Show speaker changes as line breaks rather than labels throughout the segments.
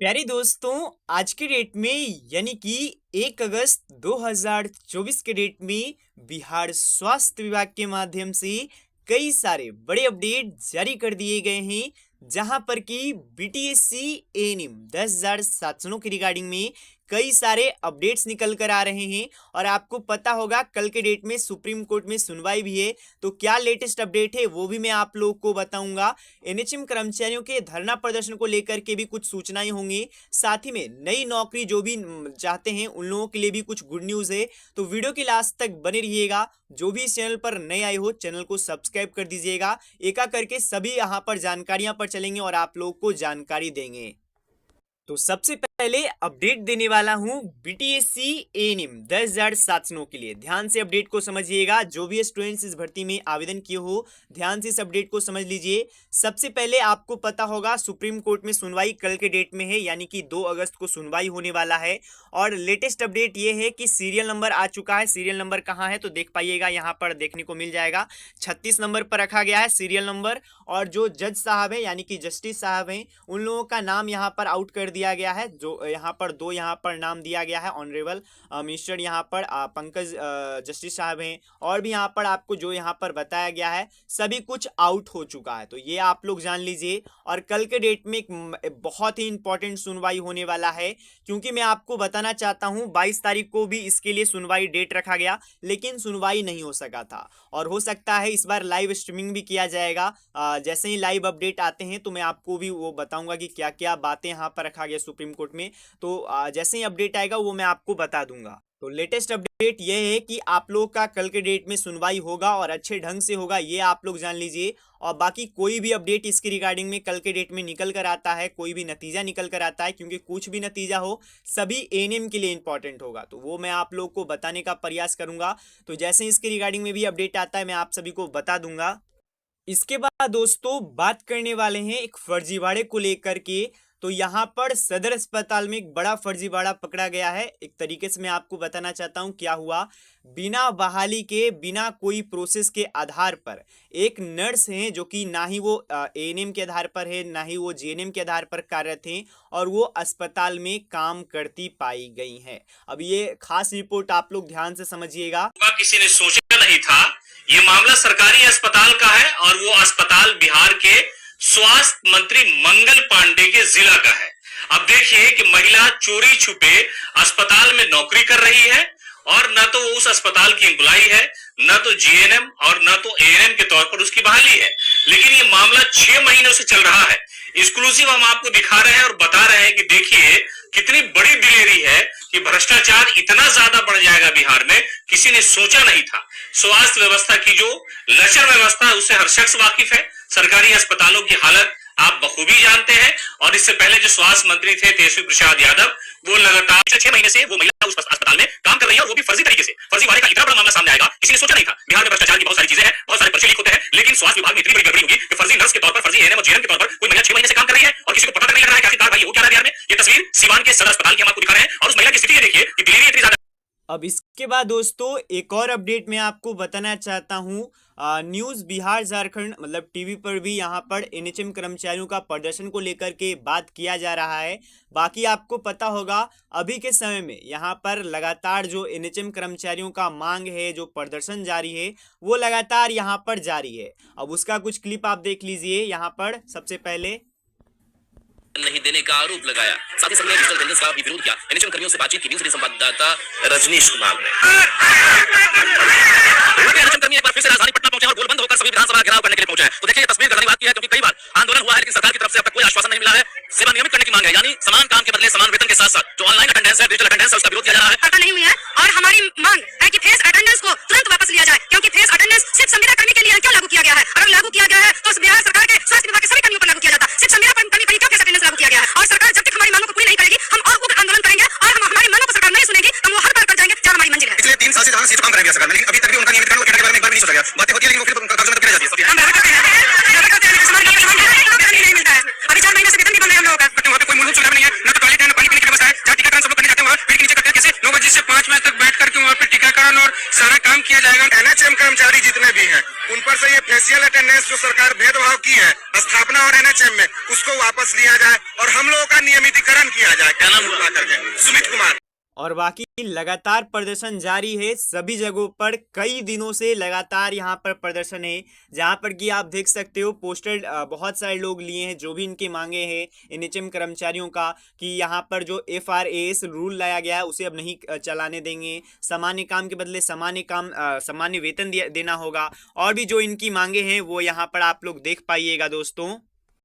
प्यारे दोस्तों, आज के डेट में यानी कि 1 अगस्त 2024 के डेट में बिहार स्वास्थ्य विभाग के माध्यम से कई सारे बड़े अपडेट जारी कर दिए गए हैं। जहां पर कि बीटीएससी एएनएम 10,000 छात्रों के रिगार्डिंग में कई सारे अपडेट्स निकल कर आ रहे हैं। और आपको पता होगा कल के डेट में सुप्रीम कोर्ट में सुनवाई भी है, तो क्या लेटेस्ट अपडेट है वो भी मैं आप लोगों को बताऊंगा। एनएचएम कर्मचारियों के धरना प्रदर्शन को लेकर के भी कुछ सूचनाएं होंगी, साथ ही में नई नौकरी जो भी चाहते हैं उन लोगों के लिए भी कुछ गुड न्यूज है। तो वीडियो के लास्ट तक बने रहिएगा। जो भी इस चैनल पर नए आए हो चैनल को सब्सक्राइब कर दीजिएगा। एक करके सभी यहाँ पर जानकारियां पर चलेंगे और आप लोगों को जानकारी देंगे। तो सबसे पहले अपडेट देने वाला हूं बीटीएससी एएनएम 10,000 छात्रों के लिए। ध्यान से अपडेट को समझिएगा। जो भी स्टूडेंट्स इस भर्ती में आवेदन किए हो ध्यान से इस अपडेट को समझ लीजिए। सबसे पहले आपको पता होगा सुप्रीम कोर्ट में सुनवाई कल के डेट में है, यानी कि 2 अगस्त को सुनवाई होने वाला है। और लेटेस्ट अपडेट ये है कि सीरियल नंबर आ चुका है। सीरियल नंबर कहाँ है तो देख पाइएगा, यहाँ पर देखने को मिल जाएगा 36 नंबर पर रखा गया है सीरियल नंबर। और जो जज साहब है यानी कि जस्टिस साहब हैं उन लोगों का नाम यहाँ पर आउट कर दिया गया है। जो यहाँ पर दो यहाँ पर नाम दिया गया है, ऑनरेबल मिनिस्टर यहाँ पर पंकज जस्टिस साहब हैं। और भी यहाँ पर आपको जो यहाँ पर बताया गया है सभी कुछ आउट हो चुका है, तो ये आप लोग जान लीजिए। और कल के डेट में एक बहुत ही इंपॉर्टेंट सुनवाई होने वाला है, क्योंकि मैं आपको बताना चाहता हूँ 22 तारीख को भी इसके लिए सुनवाई डेट रखा गया, लेकिन सुनवाई नहीं हो सका था। और हो सकता है इस बार लाइव स्ट्रीमिंग भी किया जाएगा। जैसे ही लाइव अपडेट आते हैं तो मैं आपको भी वो बताऊंगा कि क्या क्या बातें यहाँ पर रखा गया सुप्रीम कोर्ट में। तो जैसे ही अपडेट आएगा वो मैं आपको बता दूंगा। तो लेटेस्ट अपडेट ये है कि आप लोग का कल के डेट में सुनवाई होगा और अच्छे ढंग से होगा, ये आप लोग जान लीजिए। और बाकी कोई भी अपडेट इसके रिगार्डिंग में कल के डेट में निकल कर आता है, कोई भी नतीजा निकल कर आता है, क्योंकि कुछ भी नतीजा हो सभी एएनएम के लिए इंपॉर्टेंट होगा, तो वो मैं आप लोग को बताने का प्रयास करूंगा। तो जैसे इसके रिगार्डिंग में भी अपडेट आता है मैं आप सभी को बता दूंगा। इसके बाद दोस्तों बात करने वाले हैं एक फर्जीवाड़े को लेकर के। तो यहाँ पर सदर अस्पताल में एक बड़ा फर्जीवाड़ा पकड़ा गया है। एक तरीके से मैं आपको बताना चाहता हूँ क्या हुआ। बिना बहाली के, बिना कोई प्रोसेस के आधार पर एक नर्स हैं जो कि ना ही वो एएनएम के आधार पर है ना ही वो जीएनएम के आधार पर कार्यरत हैं, और वो अस्पताल में काम करती पाई गई हैं। अब ये खास रिपोर्ट आप लोग ध्यान से समझिएगा।
किसी ने सोचा नहीं था। ये मामला सरकारी अस्पताल का है और वो अस्पताल बिहार के स्वास्थ्य मंत्री मंगल पांडे के जिला का है। अब देखिए कि महिला चोरी छुपे अस्पताल में नौकरी कर रही है, और न तो वो उस अस्पताल की एम्प्लॉय है, न तो जीएनएम और न तो एएनएम के तौर पर उसकी बहाली है। लेकिन ये मामला 6 महीनों से चल रहा है। एक्सक्लूसिव हम आपको दिखा रहे हैं और बता रहे हैं कि देखिए कितनी बड़ी दिलेरी है कि भ्रष्टाचार इतना ज्यादा बढ़ जाएगा बिहार में, किसी ने सोचा नहीं था। स्वास्थ्य व्यवस्था की जो लचर व्यवस्था है उससे हर शख्स वाकिफ है। सरकारी अस्पतालों की हालत आप बखूबी जानते हैं। और इससे पहले जो स्वास्थ्य मंत्री थे तेजस्वी प्रसाद यादव, वो लगातार 6 महीने से वो महिला उस अस्पताल में काम कर रही है, और वो भी फर्जी तरीके से। फर्जीवाड़े का इतना बड़ा मामला सामने आएगा किसी ने सोचा नहीं था। बिहार में भ्रष्टाचार की बहुत सारी चीजें हैं, बहुत सारे पर्चे लीक होते हैं, लेकिन स्वास्थ्य विभाग में इतनी बड़ी गड़बड़ी होगी कि फर्जी नर्स के तौर पर, फर्जी एएनएम और जीएनएम के तौर पर कोई महिला 6 महीने से काम कर रही है और किसी को पता तक नहीं लग रहा है कि आखिरकार भाई वो क्या रहा है बिहार में। ये तस्वीर सीवान के सदर अस्पताल की हम आपको दिखा रहे हैं, और उस महिला की स्थिति देखिए कि दिलेरी इतनी ज्यादा।
अब इसके बाद दोस्तों एक और अपडेट मैं आपको बताना चाहता हूँ। न्यूज़ बिहार झारखंड मतलब टीवी पर भी यहाँ पर एनएचएम कर्मचारियों का प्रदर्शन को लेकर के बात किया जा रहा है। बाकी आपको पता होगा अभी के समय में यहाँ पर लगातार जो एनएचएम कर्मचारियों का मांग है, जो प्रदर्शन जारी है वो लगातार यहाँ पर जारी है। अब उसका कुछ क्लिप आप देख लीजिए। यहाँ पर सबसे पहले
नहीं देने का आरोप लगाया, साथ ही सबने डिजिटल वेंडर्स का भी विरोध किया। एनएचएम कर्मियों से बातचीत की न्यूज़ संवाददाता रजनीश कुमार ने। एनएचएम कर्मी एक बार फिर से राजधानी पटना पहुंचे और गोलबंद होकर सभी विधानसभा घेराव करने के लिए पहुंचे हैं। तो देखिए तस्वीर करने की बात की है, क्योंकि कई बार आंदोलन हुआ है लेकिन सरकार की तरफ से अब तक कोई आश्वासन नहीं मिला है। सेवा नियमित करने की मांग है, यानी समान काम के बदले समान वेतन के साथ साथ जो ऑनलाइन अटेंडेंस है, डिजिटल अटेंडेंस है, उसका विरोध किया जा रहा है।
पता नहीं हुई है, और हमारी मांग है कि फेस अटेंडेंस को तुरंत वापस लिया जाए, क्योंकि फेस अटेंडेंस सिर्फ संविदा कर्मी के लिए क्यों लागू किया गया है? अगर लागू किया गया है तो बिहार सरकार के स्वास्थ्य विभाग के सभी कर्मियों पर लागू किया जाता। सिर्फ संविदा कर्मी पर क्यों फेस अटेंडेंस लागू किया गया है? और सरकार जब तक हमारी मांगों को पूरी नहीं करेगी हम और उग्र आंदोलन करेंगे, और हम हमारी मांगों को सरकार नहीं सुनेगी तो हम वो हर बार कर जाएंगे जहां हमारी मंजिल है।
पिछले 3 साल से जहां सीट काम कर रही है सरकार, लेकिन अभी तक भी उनका नियमितकरण और कैडर के बारे में एक बार भी नहीं सोचा गया। बातें होती है लेकिन वो फिर कागजों में गिरा जाती है।
हम दावा करते हैं नहीं मिलता है। अभी 4 महीने से वेतन भी बंद है हम लोगों का।
वहाँ पे कोई मूलभूत सुविधा नहीं है, न तो टॉयलेट है, न पानी पीने की व्यवस्था है। जहाँ टीकाकरण सब लोग करने जाते हैं वहाँ पेड़ के नीचे करते हैं। कैसे 9 बजे से 5 बजे तक बैठ करके वहाँ पे टीकाकरण और सारा काम किया जाएगा। एनएचएम कर्मचारी जितने भी हैं उन पर से ये फेशियल अटेंडेंस जो सरकार भेदभाव की है स्थापना और एनएचएम में, उसको वापस लिया जाए और हम लोगों का नियमितीकरण किया
और बाकी लगातार प्रदर्शन जारी है सभी जगहों पर, कई दिनों से लगातार यहाँ पर प्रदर्शन है, जहाँ पर कि आप देख सकते हो पोस्टर बहुत सारे लोग लिए हैं, जो भी इनके मांगे हैं एनएचएम कर्मचारियों का कि यहाँ पर जो FRAS रूल लाया गया है उसे अब नहीं चलाने देंगे, सामान्य काम के बदले सामान्य वेतन देना होगा, और भी जो इनकी मांगे हैं वो यहाँ पर आप लोग देख पाइएगा दोस्तों।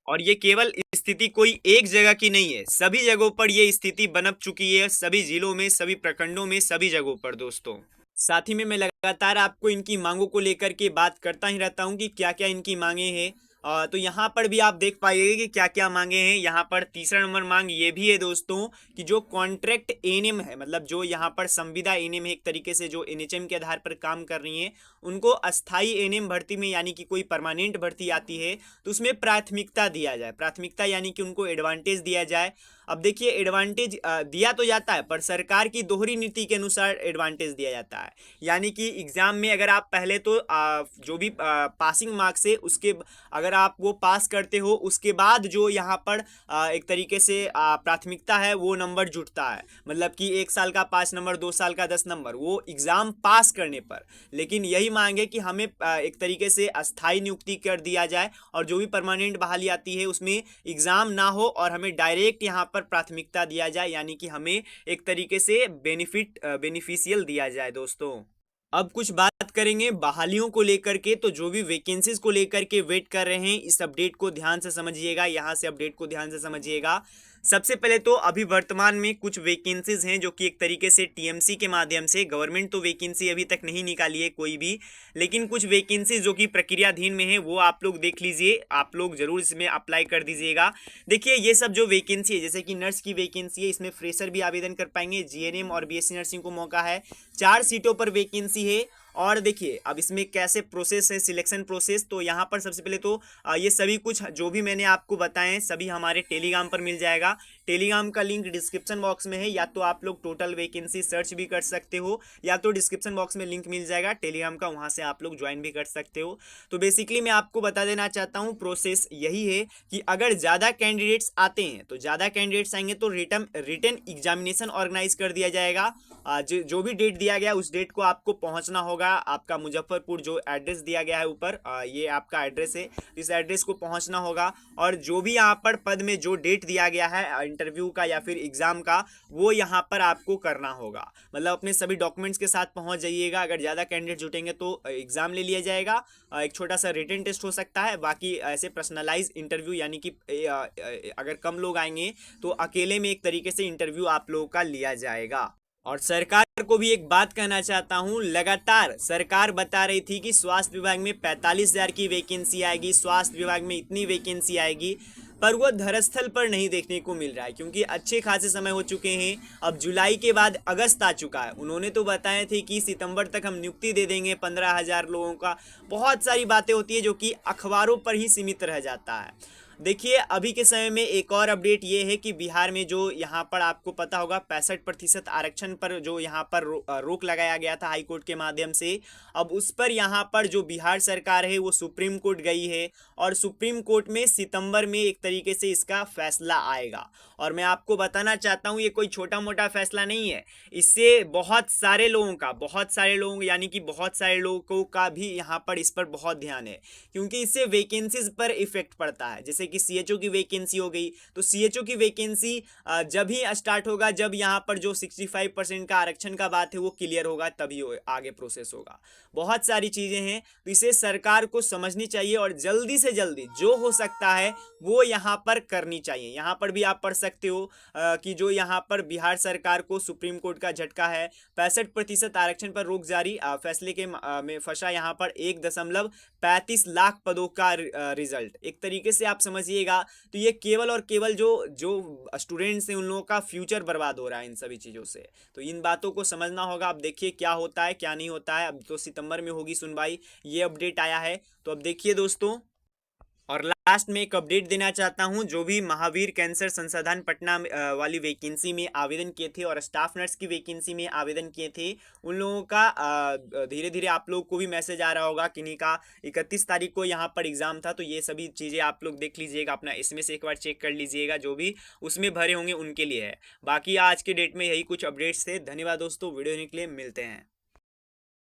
और ये केवल स्थिति कोई एक जगह की नहीं है, सभी जगहों पर ये स्थिति बनप चुकी है, सभी जिलों में, सभी प्रखंडों में, सभी जगहों पर दोस्तों। साथ ही में मैं लगातार आपको इनकी मांगों को लेकर के बात करता ही रहता हूँ कि क्या क्या इनकी मांगे हैं। तो यहाँ पर भी आप देख पाइएगा कि क्या क्या मांगे हैं। यहाँ पर तीसरा नंबर मांग ये भी है दोस्तों कि जो कॉन्ट्रैक्ट एनएम है, मतलब जो यहाँ पर संविदा एनएम है, एक तरीके से जो एनएचएम के आधार पर काम कर रही हैं, उनको अस्थाई एनएम भर्ती में यानी कि कोई परमानेंट भर्ती आती है तो उसमें प्राथमिकता दिया जाए। प्राथमिकता यानी कि उनको एडवांटेज दिया जाए। अब देखिए एडवांटेज दिया तो जाता है पर सरकार की दोहरी नीति के अनुसार एडवांटेज दिया जाता है, यानी कि एग्जाम में अगर आप पहले तो जो भी पासिंग मार्क्स है उसके अगर आप वो पास करते हो, उसके बाद जो यहाँ पर एक तरीके से प्राथमिकता है वो नंबर जुटता है, मतलब कि 1 साल का 5 नंबर, 2 साल का 10 नंबर, वो एग्जाम पास करने पर। लेकिन यही मांगे कि हमें एक तरीके से अस्थाई नियुक्ति कर दिया जाए और जो भी परमानेंट बहाली आती है उसमें एग्जाम ना हो और हमें डायरेक्ट यहाँ पर प्राथमिकता दिया जाए, यानी कि हमें एक तरीके से बेनिफिशियल दिया जाए दोस्तों। अब कुछ बात करेंगे बहालियों को लेकर के, तो जो भी वैकेंसीज को लेकर के वेट कर रहे हैं इस अपडेट को ध्यान से समझिएगा, यहाँ से अपडेट को ध्यान से समझिएगा। सबसे पहले तो अभी वर्तमान में कुछ वैकेंसीज हैं जो कि एक तरीके से टीएमसी के माध्यम से, गवर्नमेंट तो वैकेंसी अभी तक नहीं निकाली है कोई भी, लेकिन कुछ वैकेंसीज जो कि प्रक्रियाधीन में है वो आप लोग देख लीजिए, आप लोग जरूर इसमें अप्लाई कर दीजिएगा। देखिए ये सब जो वैकेंसी है, जैसे कि नर्स की वैकेंसी है, इसमें फ्रेशर भी आवेदन कर पाएंगे, जीएनएम और बीएससी नर्सिंग को मौका है, 4 सीटों पर वैकेंसी है। और देखिए अब इसमें कैसे प्रोसेस है, सिलेक्शन प्रोसेस, तो यहाँ पर सबसे पहले तो ये सभी कुछ जो भी मैंने आपको बताए हैं सभी हमारे टेलीग्राम पर मिल जाएगा। टेलीग्राम का लिंक डिस्क्रिप्शन बॉक्स में है, या तो आप लोग टोटल वैकेंसी सर्च भी कर सकते हो, या तो डिस्क्रिप्शन बॉक्स में लिंक मिल जाएगा टेलीग्राम का, वहाँ से आप लोग ज्वाइन भी कर सकते हो। तो बेसिकली मैं आपको बता देना चाहता हूँ प्रोसेस यही है कि अगर ज़्यादा कैंडिडेट्स आते हैं तो ज़्यादा कैंडिडेट्स आएंगे तो रिटन एग्जामिनेशन ऑर्गेनाइज कर दिया जाएगा। जो भी डेट दिया गया उस डेट को आपको पहुंचना होगा, आपका मुजफ्फरपुर जो एड्रेस दिया गया है ऊपर, ये आपका एड्रेस है, इस एड्रेस को पहुंचना होगा। और जो भी यहाँ पर पद में जो डेट दिया गया है इंटरव्यू का या फिर एग्जाम का, वो यहाँ पर आपको करना होगा, मतलब अपने सभी डॉक्यूमेंट्स के साथ पहुंच जाइएगा। अगर ज़्यादा कैंडिडेट जुटेंगे तो एग्जाम ले लिया जाएगा, एक छोटा सा रिटन टेस्ट हो सकता है, बाकी ऐसे पर्सनलाइज इंटरव्यू, यानी कि अगर कम लोग आएंगे तो अकेले में एक तरीके से इंटरव्यू आप लोगों का लिया जाएगा। और सरकार को भी एक बात कहना चाहता हूं, लगातार सरकार बता रही थी कि स्वास्थ्य विभाग में 45,000 की वैकेंसी आएगी, स्वास्थ्य विभाग में इतनी वैकेंसी आएगी, पर वो धरास्थल पर नहीं देखने को मिल रहा है, क्योंकि अच्छे खासे समय हो चुके हैं। अब जुलाई के बाद अगस्त आ चुका है, उन्होंने तो बताए थे कि सितंबर तक हम नियुक्ति दे देंगे 15,000 लोगों का। बहुत सारी बातें होती है जो कि अखबारों पर ही सीमित रह जाता है। देखिए अभी के समय में एक और अपडेट ये है कि बिहार में जो यहाँ पर आपको पता होगा 65% आरक्षण पर जो यहाँ पर रोक लगाया गया था हाईकोर्ट के माध्यम से, अब उस पर यहाँ पर जो बिहार सरकार है वो सुप्रीम कोर्ट गई है और सुप्रीम कोर्ट में सितंबर में एक तरीके से इसका फैसला आएगा। और मैं आपको बताना चाहता हूँ ये कोई छोटा मोटा फैसला नहीं है, इससे बहुत सारे लोगों यानी कि बहुत सारे लोगों का भी यहाँ पर इस पर बहुत ध्यान है, क्योंकि इससे वैकेंसीज पर इफेक्ट पड़ता है। जैसे कि सीएचओ की वैकेंसी हो गई, तो सीएचओ की वैकेंसी जब ही स्टार्ट होगा जब यहाँ पर जो 65% का आरक्षण का बात है वो क्लियर होगा, तभी आगे प्रोसेस होगा। बहुत सारी चीजें हैं, तो इसे सरकार को समझनी चाहिए और जल्दी से जल्दी जो हो सकता है वो यहाँ पर करनी चाहिए। यहाँ पर भी आप पढ़ सकते हो कि जो यहाँ पर बिहार सरकार को सुप्रीम कोर्ट का झटका है, 65% आरक्षण पर रोक जारी, फैसले के में फंसा यहाँ पर 1.35 लाख पदों का रिजल्ट। एक तरीके से आप समझिएगा तो ये केवल और केवल जो स्टूडेंट्स हैं उन लोगों का फ्यूचर बर्बाद हो रहा है इन सभी चीज़ों से। तो इन बातों को समझना होगा। अब देखिए क्या होता है क्या नहीं होता है, अब तो सितंबर में होगी सुनवाई, ये अपडेट आया है। तो अब देखिए दोस्तों, और लास्ट में एक अपडेट देना चाहता हूं, जो भी महावीर कैंसर संस्थान पटना वाली वैकेंसी में आवेदन किए थे और स्टाफ नर्स की वैकेंसी में आवेदन किए थे, उन लोगों का धीरे धीरे आप लोग को भी मैसेज आ रहा होगा, किन्हीं का 31 तारीख को यहाँ पर एग्जाम था। तो ये सभी चीज़ें आप लोग देख लीजिएगा, अपना इसमें से एक बार चेक कर लीजिएगा, जो भी उसमें भरे होंगे उनके लिए है। बाकी आज के डेट में यही कुछ अपडेट्स थे। धन्यवाद दोस्तों, वीडियो देखने के लिए, मिलते हैं।